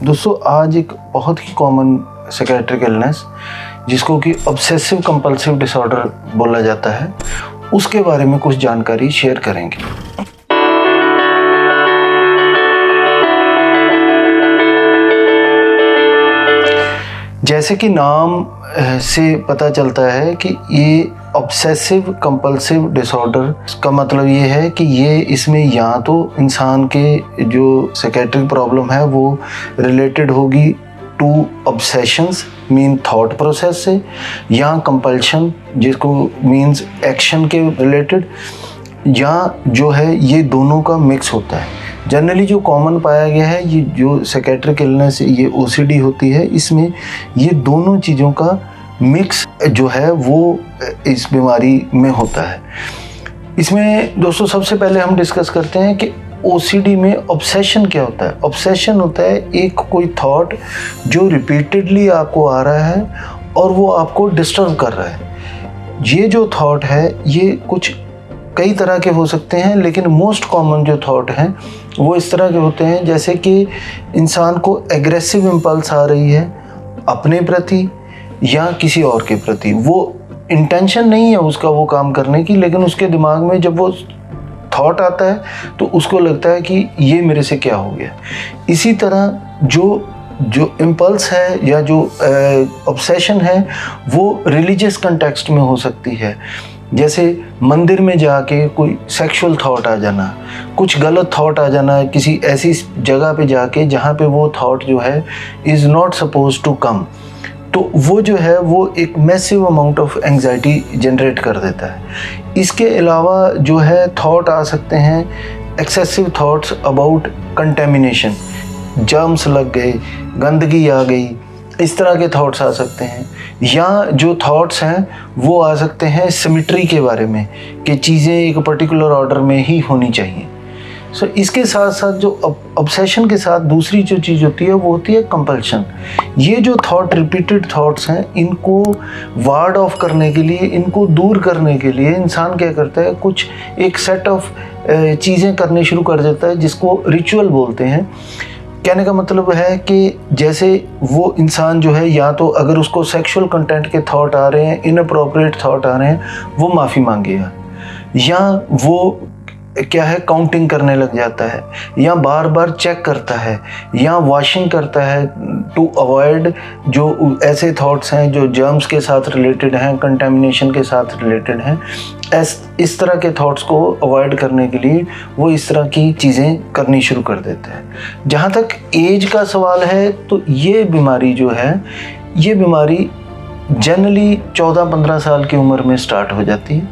दोस्तों आज एक बहुत ही कॉमन साइकियाट्रिक इलनेस जिसको कि ऑब्सेसिव कंपल्सिव डिसऑर्डर बोला जाता है, उसके बारे में कुछ जानकारी शेयर करेंगे। जैसे कि नाम से पता चलता है कि ये ऑब्सेसिव कंपल्सिव डिसऑर्डर का मतलब ये है कि ये इसमें या तो इंसान के जो साइकियाट्रिक प्रॉब्लम है वो रिलेटेड होगी to obsessions mean thought process से, या कंपल्शन जिसको मीन्स एक्शन के रिलेटेड, या जो है ये दोनों का मिक्स होता है। जनरली जो कॉमन पाया गया है ये जो साइकियाट्रिक इलनेस ये ओसीडी होती है, इसमें ये दोनों चीज़ों का मिक्स जो है वो इस बीमारी में होता है। इसमें दोस्तों सबसे पहले हम डिस्कस करते हैं कि ओसीडी में ऑब्सेशन क्या होता है। ऑब्सेशन होता है एक कोई थॉट जो रिपीटेडली आपको आ रहा है और वो आपको डिस्टर्ब कर रहा है। ये जो थॉट है ये कुछ कई तरह के हो सकते हैं, लेकिन मोस्ट कॉमन जो थॉट हैं वो इस तरह के होते हैं जैसे कि इंसान को एग्रेसिव इम्पल्स आ रही है अपने प्रति या किसी और के प्रति। वो इंटेंशन नहीं है उसका वो काम करने की, लेकिन उसके दिमाग में जब वो थॉट आता है तो उसको लगता है कि ये मेरे से क्या हो गया। इसी तरह जो इम्पल्स है या जो ऑब्सेशन है वो रिलीजियस कंटेक्स्ट में हो सकती है। जैसे मंदिर में जाके कोई सेक्सुअल थॉट आ जाना, कुछ गलत थॉट आ जाना, किसी ऐसी जगह पे जाके जहाँ पे वो थॉट जो है is not suppose to come, तो वो जो है वो एक massive amount of anxiety generate कर देता है। इसके अलावा जो है थॉट आ सकते हैं excessive thoughts about contamination, germs लग गए, गंदगी आ गई, इस तरह के थॉट्स आ सकते हैं। या जो थॉट्स हैं वो आ सकते हैं सिमेट्री के बारे में कि चीज़ें एक पर्टिकुलर ऑर्डर में ही होनी चाहिए। सो इसके साथ साथ जो ऑब्सेशन के साथ दूसरी जो चीज़ होती है वो होती है कंपल्शन। ये जो थॉट रिपीटेड थॉट्स हैं इनको वार्ड ऑफ करने के लिए, इनको दूर करने के लिए इंसान क्या करता है, कुछ एक सेट ऑफ चीज़ें करने शुरू कर देता है जिसको रिचुअल बोलते हैं। कहने का मतलब है कि जैसे वो इंसान जो है या तो अगर उसको सेक्सुअल कंटेंट के थॉट आ रहे हैं, इनअप्रोप्रिएट थॉट आ रहे हैं, वो माफ़ी मांगेगा, या वो क्या है काउंटिंग करने लग जाता है, या बार बार चेक करता है, या वॉशिंग करता है टू अवॉइड जो ऐसे थॉट्स हैं जो जर्म्स के साथ रिलेटेड हैं, कंटेमिनेशन के साथ रिलेटेड हैं। इस तरह के थॉट्स को अवॉइड करने के लिए वो इस तरह की चीज़ें करनी शुरू कर देते हैं। जहाँ तक एज का सवाल है तो ये बीमारी जो है ये बीमारी जनरली 14-15 साल की उम्र में स्टार्ट हो जाती है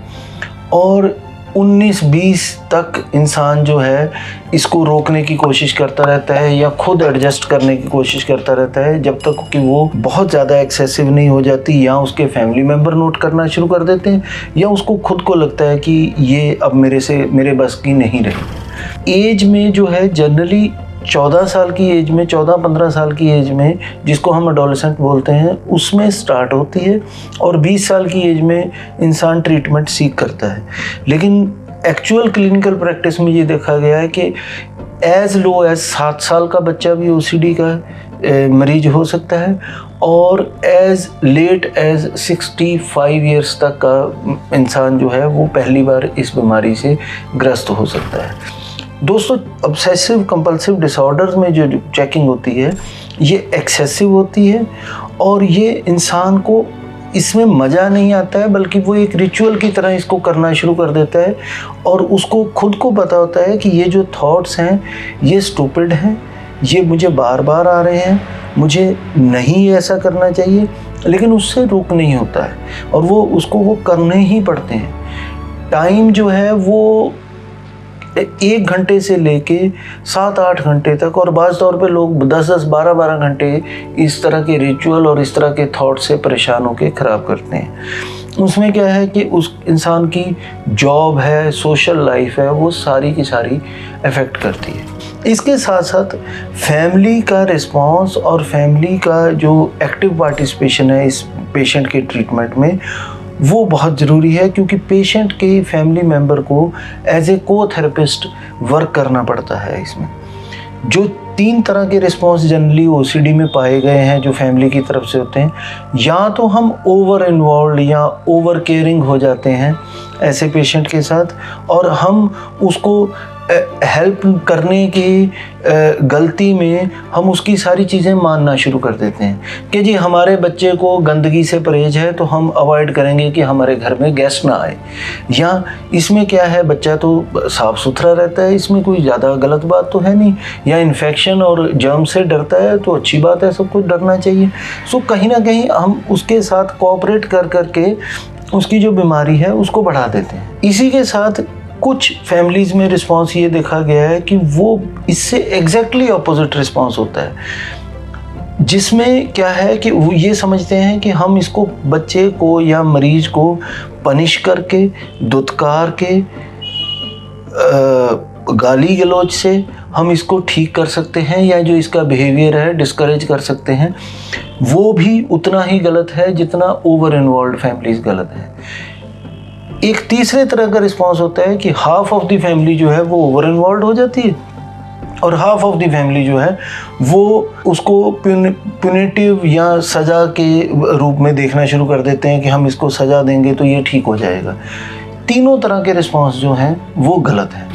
और 19-20 तक इंसान जो है इसको रोकने की कोशिश करता रहता है या खुद एडजस्ट करने की कोशिश करता रहता है, जब तक कि वो बहुत ज़्यादा एक्सेसिव नहीं हो जाती, या उसके फैमिली मेम्बर नोट करना शुरू कर देते हैं, या उसको खुद को लगता है कि ये अब मेरे बस की नहीं रही। एज में जो है जनरली 14 साल की एज में, 14-15 साल की एज में, जिसको हम एडोलेसेंट बोलते हैं, उसमें स्टार्ट होती है और 20 साल की एज में इंसान ट्रीटमेंट सीख करता है। लेकिन एक्चुअल क्लिनिकल प्रैक्टिस में ये देखा गया है कि एज लो एज 7 साल का बच्चा भी ओसीडी का मरीज हो सकता है और एज लेट एज 65 ईयर्स तक का इंसान जो है वो पहली बार इस बीमारी से ग्रस्त हो सकता है। दोस्तों ऑब्सेसिव कंपल्सिव डिसऑर्डर्स में जो चेकिंग होती है ये एक्सेसिव होती है और ये इंसान को इसमें मज़ा नहीं आता है, बल्कि वो एक रिचुअल की तरह इसको करना शुरू कर देता है और उसको खुद को पता होता है कि ये जो थॉट्स हैं ये स्टूपिड हैं, ये मुझे बार बार आ रहे हैं, मुझे नहीं ऐसा करना चाहिए, लेकिन उससे रोक नहीं होता है और वो करने ही पड़ते हैं। टाइम जो है वो 1 घंटे से लेके 7-8 घंटे तक, और बाज़ तौर पे लोग 10-10, 12-12 घंटे इस तरह के रिचुअल और इस तरह के थॉट से परेशान होकर ख़राब करते हैं। उसमें क्या है कि उस इंसान की जॉब है, सोशल लाइफ है, वो सारी की सारी अफेक्ट करती है। इसके साथ साथ फैमिली का रिस्पांस और फैमिली का जो एक्टिव पार्टिसिपेशन है इस पेशेंट के ट्रीटमेंट में वो बहुत ज़रूरी है, क्योंकि पेशेंट के फैमिली मेम्बर को एज ए को थेरेपिस्ट वर्क करना पड़ता है। इसमें जो 3 तरह के रिस्पॉन्स जनरली ओसीडी में पाए गए हैं जो फैमिली की तरफ से होते हैं। या तो हम ओवर इन्वॉल्व या ओवर केयरिंग हो जाते हैं ऐसे पेशेंट के साथ, और हम उसको हेल्प करने की गलती में हम उसकी सारी चीज़ें मानना शुरू कर देते हैं कि जी हमारे बच्चे को गंदगी से परहेज है तो हम अवॉइड करेंगे कि हमारे घर में गेस्ट ना आए, या इसमें क्या है बच्चा तो साफ़ सुथरा रहता है, इसमें कोई ज़्यादा गलत बात तो है नहीं, या इन्फेक्शन और जर्म से डरता है तो अच्छी बात है, सबको डरना चाहिए। सो कहीं ना कहीं हम उसके साथ कोऑपरेट कर करके उसकी जो बीमारी है उसको बढ़ा देते हैं। इसी के साथ कुछ फैमिलीज़ में रिस्पांस ये देखा गया है कि वो इससे एग्जैक्टली ऑपोजिट रिस्पांस होता है, जिसमें क्या है कि वो ये समझते हैं कि हम इसको बच्चे को या मरीज को पनिश करके, दुत्कार के, गाली गलौज से हम इसको ठीक कर सकते हैं, या जो इसका बिहेवियर है डिस्करेज कर सकते हैं। वो भी उतना ही गलत है जितना ओवर इन्वॉल्व फैमिलीज गलत है। एक तीसरे तरह का रिस्पांस होता है कि हाफ ऑफ द फैमिली जो है वो ओवर इन्वॉल्व हो जाती है और हाफ ऑफ द फैमिली जो है वो उसको प्यूनिटिव या सज़ा के रूप में देखना शुरू कर देते हैं कि हम इसको सज़ा देंगे तो ये ठीक हो जाएगा। तीनों तरह के रिस्पांस जो हैं वो गलत हैं।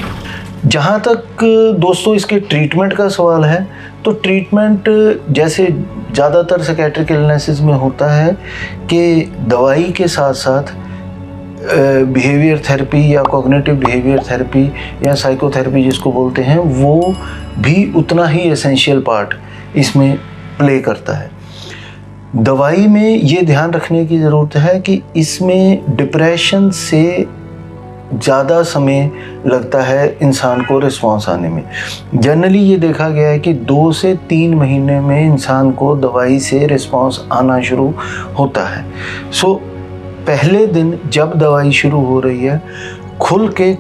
जहाँ तक दोस्तों इसके ट्रीटमेंट का सवाल है, तो ट्रीटमेंट जैसे ज़्यादातर साइकियाट्रिक इलनेसेस में होता है कि दवाई के साथ साथ बिहेवियर थेरेपी या कॉग्निटिव बिहेवियर थेरेपी या साइकोथेरेपी जिसको बोलते हैं, वो भी उतना ही एसेंशियल पार्ट इसमें प्ले करता है। दवाई में ये ध्यान रखने की ज़रूरत है कि इसमें डिप्रेशन से ज़्यादा समय लगता है इंसान को रिस्पॉन्स आने में। जनरली ये देखा गया है कि 2 से 3 महीने में इंसान को दवाई से रिस्पॉन्स आना शुरू होता है। सो पहले दिन जब दवाई शुरू हो रही है,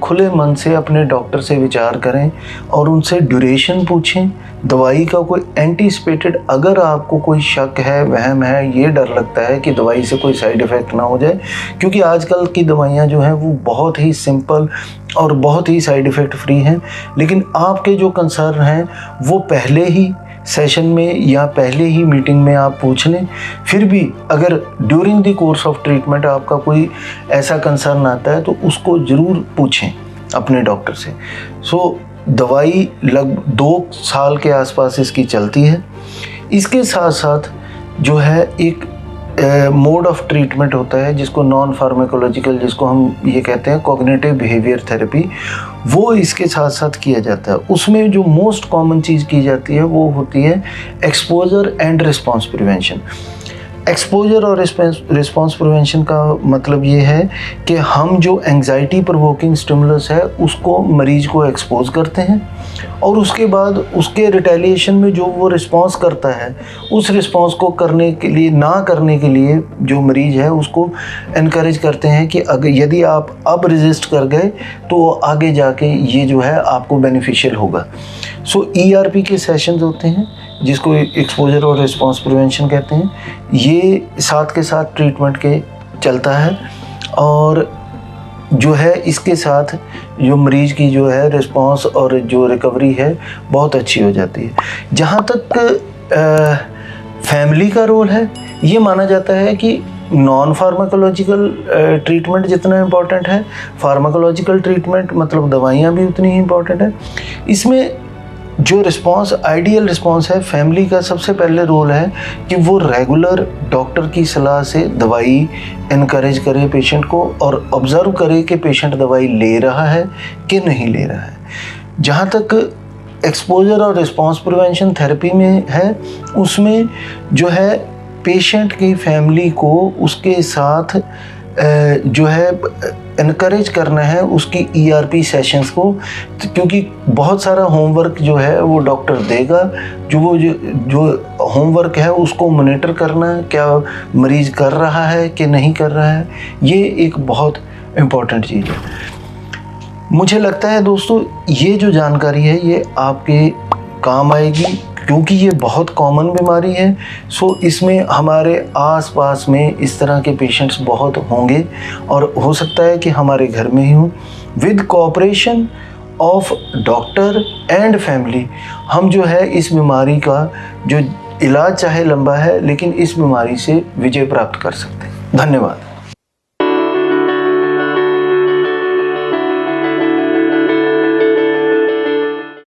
खुले मन से अपने डॉक्टर से विचार करें और उनसे ड्यूरेशन पूछें। दवाई का कोई एंटीसिपेटेड, अगर आपको कोई शक है, वहम है, ये डर लगता है कि दवाई से कोई साइड इफ़ेक्ट ना हो जाए, क्योंकि आजकल की दवाइयाँ जो हैं वो बहुत ही सिंपल और बहुत ही साइड इफ़ेक्ट फ्री हैं, लेकिन आपके जो कंसर्न हैं वो पहले ही सेशन में या पहले ही मीटिंग में आप पूछ लें। फिर भी अगर during the course of treatment आपका कोई ऐसा कंसर्न आता है तो उसको ज़रूर पूछें अपने डॉक्टर से। सो दवाई लगभग 2 साल के आसपास इसकी चलती है। इसके साथ साथ जो है एक मोड ऑफ ट्रीटमेंट होता है जिसको नॉन फार्माकोलॉजिकल, जिसको हम ये कहते हैं कॉग्निटिव बिहेवियर थेरेपी, वो इसके साथ साथ किया जाता है। उसमें जो मोस्ट कॉमन चीज़ की जाती है वो होती है exposure and response prevention. Exposure और रिस्पांस प्रिवेंशन का मतलब ये है कि हम जो एंग्जाइटी प्रोवोकिंग स्टिमुलस है उसको मरीज को एक्सपोज करते हैं, और उसके बाद उसके रिटेलिएशन में जो वो रिस्पांस करता है, उस रिस्पांस को करने के लिए, ना करने के लिए जो मरीज है उसको इनकरेज करते हैं कि अगर यदि आप अब रेजिस्ट कर गए तो आगे जाके ये जो है आपको बेनिफिशियल होगा। सो ERP के सेशंस होते हैं जिसको एक्सपोजर और रिस्पांस प्रिवेंशन कहते हैं, ये साथ के साथ ट्रीटमेंट के चलता है, और जो है इसके साथ जो मरीज की जो है रिस्पांस और जो रिकवरी है बहुत अच्छी हो जाती है। जहाँ तक फैमिली का रोल है, ये माना जाता है कि नॉन फार्माकोलॉजिकल ट्रीटमेंट जितना इम्पॉर्टेंट है, फार्माकोलॉजिकल ट्रीटमेंट मतलब दवाइयाँ भी उतनी ही इम्पॉर्टेंट है। इसमें जो रिस्पांस, आइडियल रिस्पांस है, फैमिली का सबसे पहले रोल है कि वो रेगुलर डॉक्टर की सलाह से दवाई इनकरेज करे पेशेंट को, और ऑब्ज़र्व करे कि पेशेंट दवाई ले रहा है कि नहीं ले रहा है। जहाँ तक एक्सपोजर और रिस्पांस प्रिवेंशन थेरेपी में है, उसमें जो है पेशेंट की फैमिली को उसके साथ जो है इनकरेज करना है उसकी ERP सेशंस को, क्योंकि बहुत सारा होमवर्क जो है वो डॉक्टर देगा। जो होमवर्क है उसको मॉनिटर करना, क्या मरीज कर रहा है कि नहीं कर रहा है, ये एक बहुत इम्पॉर्टेंट चीज़ है। मुझे लगता है दोस्तों ये जो जानकारी है ये आपके काम आएगी, क्योंकि ये बहुत कॉमन बीमारी है। सो इसमें हमारे आसपास में इस तरह के पेशेंट्स बहुत होंगे, और हो सकता है कि हमारे घर में ही हों। With cooperation of doctor and family हम जो है इस बीमारी का जो इलाज चाहे लंबा है लेकिन इस बीमारी से विजय प्राप्त कर सकते हैं। धन्यवाद।